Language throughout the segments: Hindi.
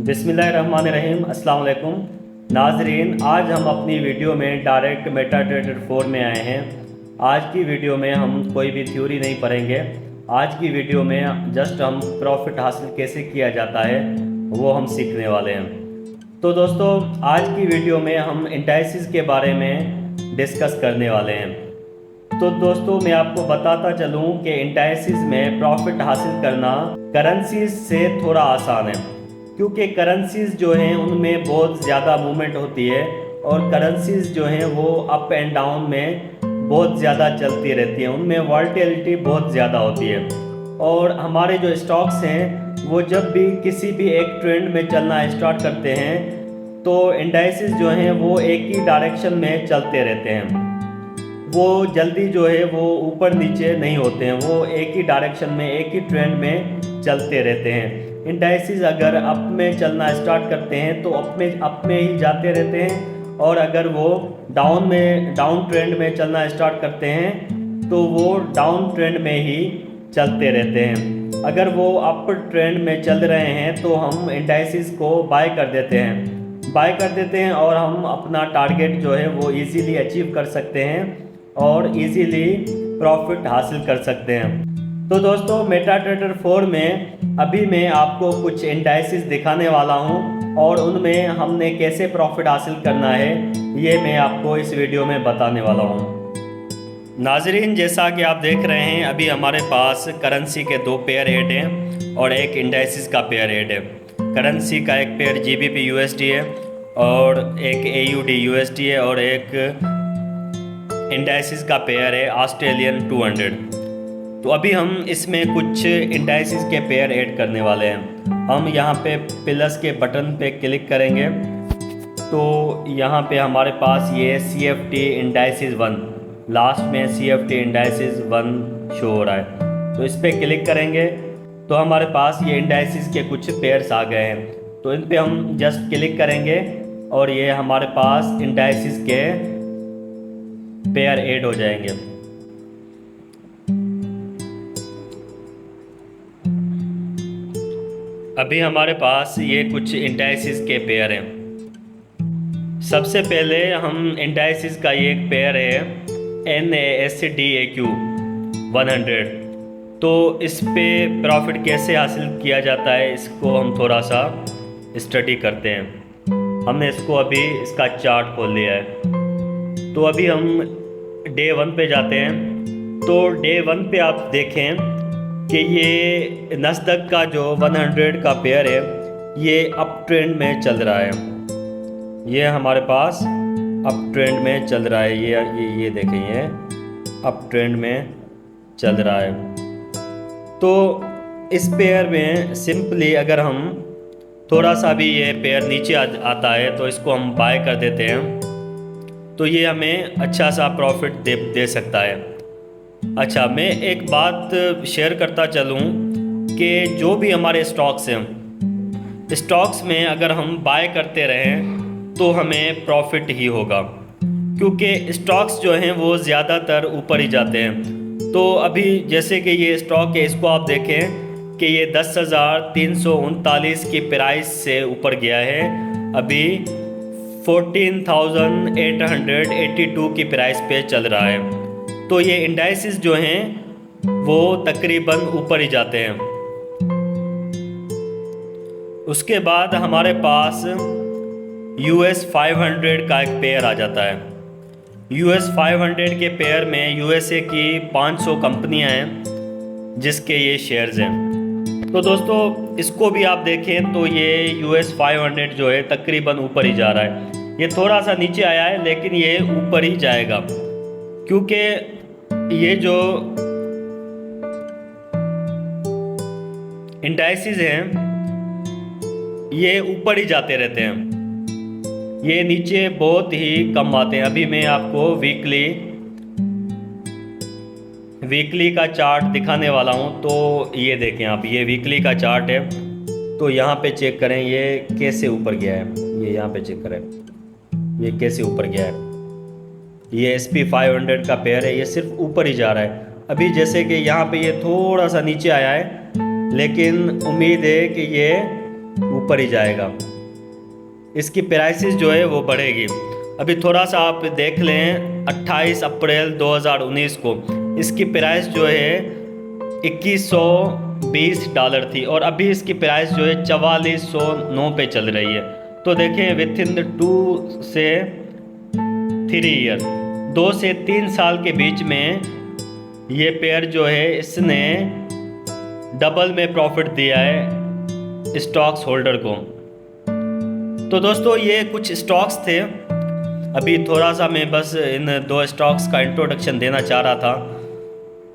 बिस्मिल्लाहिर्रहमानिर्रहीम। अस्सलाम वालेकुम नाजरीन, आज हम अपनी वीडियो में डायरेक्ट मेटाट्रेडर 4 में आए हैं। आज की वीडियो में हम कोई भी थ्योरी नहीं पढ़ेंगे। आज की वीडियो में जस्ट हम प्रॉफिट हासिल कैसे किया जाता है वो हम सीखने वाले हैं। तो दोस्तों, आज की वीडियो में हम इंडाइसिस के बारे में डिस्कस करने वाले हैं। तो दोस्तों, मैं आपको बताता चलूं कि इंडाइसिस में प्रॉफिट हासिल करना करेंसीज से थोड़ा आसान है, क्योंकि करेंसीज जो हैं उनमें बहुत ज़्यादा मूवमेंट होती है और करेंसीज जो हैं वो अप एंड डाउन में बहुत ज़्यादा चलती रहती हैं, उनमें वॉलेटिलिटी बहुत ज़्यादा होती है। और हमारे जो स्टॉक्स हैं वो जब भी किसी भी एक ट्रेंड में चलना स्टार्ट करते हैं तो इंडाइसिस जो हैं वो एक ही डायरेक्शन में चलते रहते हैं। वो जल्दी जो है वो ऊपर नीचे नहीं होते हैं, वो एक ही डायरेक्शन में एक ही ट्रेंड में चलते रहते हैं। इंडाइसिस अगर अप में चलना स्टार्ट करते हैं तो अप में ही जाते रहते हैं, और अगर वो डाउन ट्रेंड में चलना स्टार्ट करते हैं तो वो डाउन ट्रेंड में ही चलते रहते हैं। अगर वो अप ट्रेंड में चल रहे हैं तो हम इंडाइसिस को बाय कर देते हैं और हम अपना टारगेट जो है वो इजीली अचीव कर सकते हैं और इजीली प्रॉफिट हासिल कर सकते हैं। तो दोस्तों, मेटाट्रेडर 4 में अभी मैं आपको कुछ इंडाइसिस दिखाने वाला हूं और उनमें हमने कैसे प्रॉफिट हासिल करना है ये मैं आपको इस वीडियो में बताने वाला हूं। नाजरीन, जैसा कि आप देख रहे हैं, अभी हमारे पास करेंसी के 2 पेयर ऐड हैं और एक इंडाइसिस का पेयर ऐड है। करेंसी का एक पेयर GBP USD है और एक AUD USD है और एक इंडाइसिस का पेयर है ऑस्ट्रेलियन 200। तो अभी हम इसमें कुछ इंडाइसिस के पेयर ऐड करने वाले हैं। हम यहाँ पे प्लस के बटन पे क्लिक करेंगे तो यहाँ पे हमारे पास ये CFT इंडाइसिस 1, लास्ट में CFT इंडाइसिस 1 शो हो रहा है। तो इस पर क्लिक करेंगे तो हमारे पास ये इंडाइसिस के कुछ पेयर्स आ गए हैं। तो इन पे हम जस्ट क्लिक करेंगे और ये हमारे पास इंडाइसिस के पेयर ऐड हो जाएंगे। अभी हमारे पास ये कुछ इंडाइसिस के पेयर हैं। सबसे पहले हम इंडाइसिस का ये एक पेयर है NASDAQ 100। तो इस पे प्रॉफिट कैसे हासिल किया जाता है इसको हम थोड़ा सा स्टडी करते हैं। हमने इसको अभी इसका चार्ट खोल लिया है। तो अभी हम डे 1 पे जाते हैं। तो डे 1 पे आप देखें कि ये नस्दक का जो 100 का पेयर है ये अप ट्रेंड में चल रहा है। ये हमारे पास अप ट्रेंड में चल रहा है। ये देखें, ये अप ट्रेंड में चल रहा है। तो इस पेयर में सिंपली अगर हम थोड़ा सा भी ये पेयर नीचे आता है तो इसको हम बाय कर देते हैं, तो ये हमें अच्छा सा प्रॉफिट दे सकता है। अच्छा, मैं एक बात शेयर करता चलूँ कि जो भी हमारे स्टॉक्स हैं, स्टॉक्स में अगर हम बाय करते रहें तो हमें प्रॉफिट ही होगा, क्योंकि स्टॉक्स जो हैं वो ज़्यादातर ऊपर ही जाते हैं। तो अभी जैसे कि ये स्टॉक है, इसको आप देखें कि ये 10,339 की प्राइस से ऊपर गया है, अभी 14,882 की प्राइस पे चल रहा है। तो ये इंडाइसिस जो हैं वो तकरीबन ऊपर ही जाते हैं। उसके बाद हमारे पास US 500 का एक पेयर आ जाता है। US 500 के पेयर में USA की 500 कंपनियां हैं जिसके ये शेयर्स हैं। तो दोस्तों, इसको भी आप देखें तो ये US 500 जो है तकरीबन ऊपर ही जा रहा है। ये थोड़ा सा नीचे आया है लेकिन ये ऊपर ही जाएगा, क्योंकि ये जो इंडाइसिस हैं ये ऊपर ही जाते रहते हैं, ये नीचे बहुत ही कम आते हैं। अभी मैं आपको वीकली का चार्ट दिखाने वाला हूं। तो ये देखें आप, ये वीकली का चार्ट है। तो यहाँ पे चेक करें ये कैसे ऊपर गया है। ये यहाँ पे चेक करें ये कैसे ऊपर गया है। ये SP 500 का पेयर है, ये सिर्फ ऊपर ही जा रहा है। अभी जैसे कि यहाँ पे ये थोड़ा सा नीचे आया है, लेकिन उम्मीद है कि ये ऊपर ही जाएगा। इसकी प्राइसेस जो है वो बढ़ेगी। अभी थोड़ा सा आप देख लें, 28 अप्रैल 2019 को इसकी प्राइस जो है $2120 थी और अभी इसकी प्राइस जो है 4409 पे चल रही है। तो देखें विथ इन 2 से 3 ईयर, 2 से 3 साल के बीच में ये पेयर जो है इसने डबल में प्रॉफिट दिया है स्टॉक्स होल्डर को। तो दोस्तों ये कुछ स्टॉक्स थे। अभी थोड़ा सा मैं बस इन 2 स्टॉक्स का इंट्रोडक्शन देना चाह रहा था।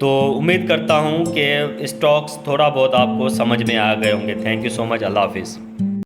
तो उम्मीद करता हूँ कि स्टॉक्स थोड़ा बहुत आपको समझ में आ गए होंगे। Thank you so much. अल्लाह हाफिज़।